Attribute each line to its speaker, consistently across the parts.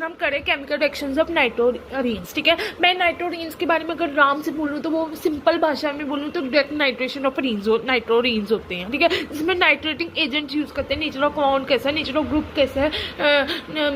Speaker 1: हम करें chemical reactions of नाइट्रोरीन्स। ठीक है, मैं नाइट्रोरीन्स के बारे में अगर राम से बोलूँ तो वो सिंपल भाषा में बोलूँ तो डायरेक्ट नाइट्रेशन ऑफ नाइट्रोरीन्स होते हैं। ठीक है, इसमें नाइट्रेटिंग एजेंट यूज़ करते हैं। नेचर ऑफ कंपाउंड कैसा है, नेचर ऑफ ग्रुप कैसा है,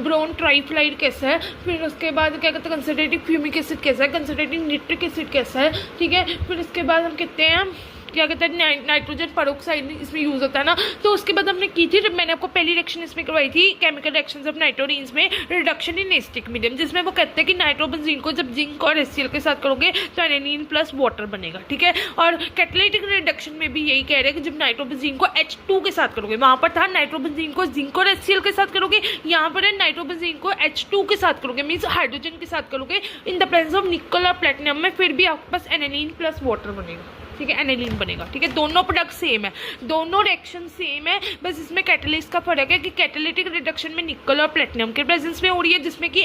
Speaker 1: ब्रोन ट्राइफ्लाइड कैसा है, फिर उसके बाद क्या कहते हैं कंसनट्रेटिव फ्यूमिक एसिड कैसा है, कंसनट्रेटिव निट्रिक एसिड कैसा है। ठीक है, फिर उसके बाद हम कहते हैं क्या कहते हैं नाइट्रोजन पेरोक्साइड इसमें यूज़ होता है ना। तो उसके बाद हमने की थी, मैंने आपको पहली रिएक्शन इसमें करवाई थी केमिकल रिएक्शंस ऑफ नाइट्रोरीन्स में रिडक्शन इन एसिटिक मीडियम, जिसमें वो कहते हैं कि नाइट्रोबेंजीन को जब जिंक और HCl के साथ करोगे तो एनिलीन प्लस वाटर बनेगा। ठीक है, और कैटालिटिक रिडक्शन में भी यही कह रहे हैं कि जब नाइट्रोबेंजीन को H2 के साथ करोगे, वहाँ पर था नाइट्रोबेंजीन को जिंक और HCl के साथ करोगे, यहाँ पर है नाइट्रोबेंजीन को H2 के साथ करोगे, मीन्स हाइड्रोजन के साथ करोगे इन द प्रेजेंस ऑफ निकल और प्लेटिनम में, फिर भी आपके पास एनिलीन प्लस वाटर बनेगा। ठीक है, एनिलीन बनेगा। ठीक है, दोनों प्रोडक्ट सेम है, दोनों रिएक्शन सेम है, बस इसमें कैटलिस्ट का फर्क है कि कैटालिटिक रिडक्शन में निकल और प्लेटिनम के प्रेजेंस में हो रही है, जिसमें कि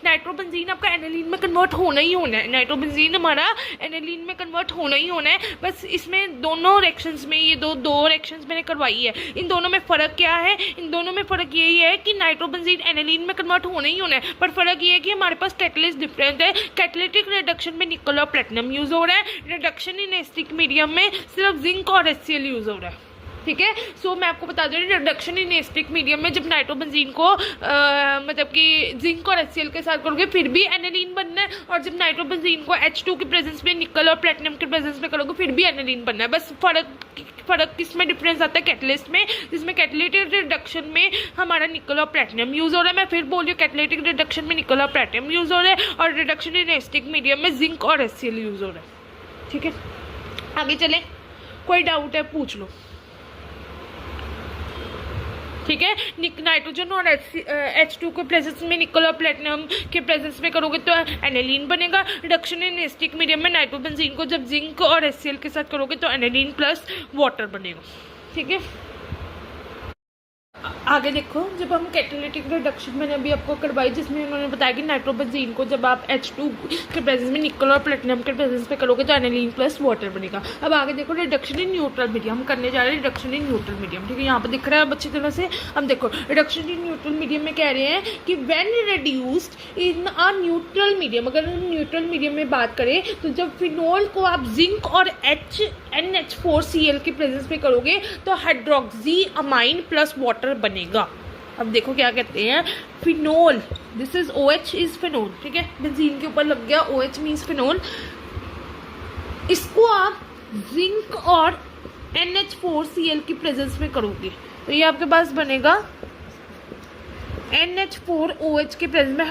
Speaker 1: नाइट्रोबेंजीन आपका एनिलीन में कन्वर्ट होना ही होना है, नाइट्रोबेंजीन हमारा एनिलीन में कन्वर्ट होना ही होना है। बस इसमें दोनों रिएक्शंस में ये दो रिएक्शंस मैंने करवाई है। इन दोनों में फ़र्क क्या है, इन दोनों में फ़र्क यही है कि नाइट्रोबेंजीन एनिलीन में कन्वर्ट होना ही होना है, पर फ़र्क ये है कि हमारे पास कैटलिस्ट डिफरेंट है। कैटालिटिक रिडक्शन में निकल और प्लेटिनम यूज़ हो रहा है, रिडक्शन इन एसिटिक मीडियम में सिर्फ जिंक और HCl यूज हो रहा है। ठीक है, सो मैं आपको बता दूँ रिडक्शन इन एसिटिक मीडियम में जब नाइट्रोबेंजीन को मतलब कि जिंक और HCl के साथ करोगे फिर भी एनिलीन बनना है, और जब नाइट्रोबेंजीन को H2 के प्रेजेंस में निकल और प्लेटिनम के प्रेजेंस में करोगे फिर भी एनिलीन बनना है। बस फ़र्क किसमें डिफरेंस आता है, कैटलिस्ट में, जिसमें कैटालिटिक रिडक्शन में हमारा निकल और प्लेटिनम यूज़ हो रहा है। मैं फिर बोल रही हूँ कैटालिटिक रिडक्शन में निकल और प्लेटिनम यूज़ हो रहा है, और रिडक्शन इन एसिटिक मीडियम में जिंक और HCl यूज़ हो रहा है। ठीक है, आगे चले, कोई डाउट है पूछ लो। ठीक है, नाइट्रोजन और H2 के प्रेजेंस में निकल और प्लेटिनम के प्रेजेंस में करोगे तो एनिलीन बनेगा। रिडक्शन इन एसिटिक मीडियम में नाइट्रोबेंजीन को जब जिंक और HCl के साथ करोगे तो एनिलीन प्लस वाटर बनेगा। ठीक है, आगे देखो, जब हम कैटालिटिक रिडक्शन मैंने अभी आपको करवाई जिसमें उन्होंने बताया कि नाइट्रोबेंजीन को जब आप H2 के प्रेजेंस में निकल और प्लेटिनम के प्रेजेंस में करोगे तो एनिलीन प्लस वाटर बनेगा। अब आगे देखो रिडक्शन इन न्यूट्रल मीडियम, हम करने जा रहे हैं रिडक्शन इन न्यूट्रल मीडियम। ठीक है, यहाँ पर दिख रहा है अब अच्छी तरह से। हम देखो रिडक्शन इन न्यूट्रल मीडियम में कह रहे हैं कि when reduced in a neutral medium, अगर हम न्यूट्रल मीडियम में बात करें तो जब फिनोल को आप जिंक और NH4Cl के प्रेजेंस में करोगे तो हाइड्रोक्सी अमाइन प्लस वाटर बनेगा। अब देखो क्या कहते हैं, phenol, this is OH is phenol. ठीक है, बेंजीन के ऊपर लग गया OH मीन्स फिनोल। इसको आप जिंक और NH4Cl की प्रेजेंस में करोगे तो ये आपके पास बनेगा NH4OH के प्रेजेंस में